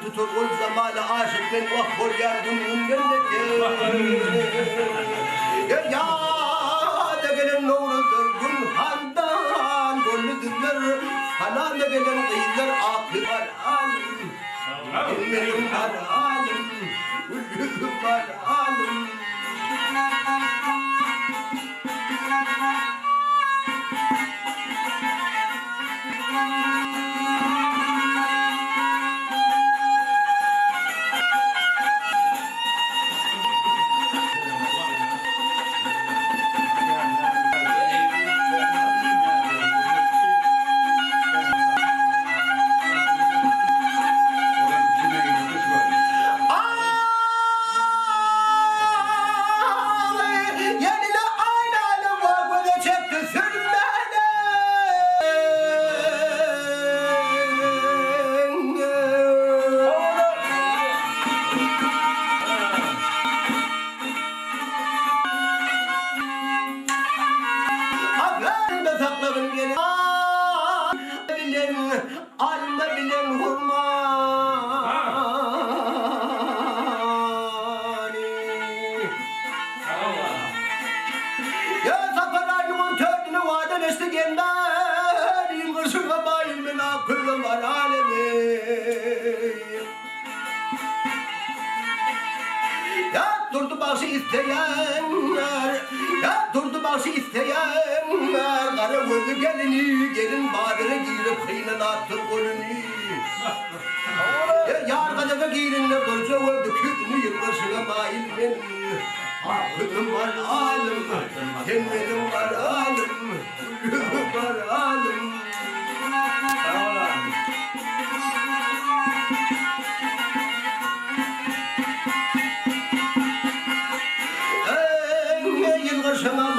Tutur ol zamanı aşık ben vahbol yardım ya da gelen nurdur gün handan golüdür falan da gelen kıyılar aklı var alim ilmerim var alim ulgüm var alim Durdu başı isteyenler Kara gözü gelini gelin badire girip kıyına attı kolunu Yar kademe girinle koca öldü küdünü yılbaşına mail benim Aklım var alim Temmelim var alim Gülüm var alim Yılbaşına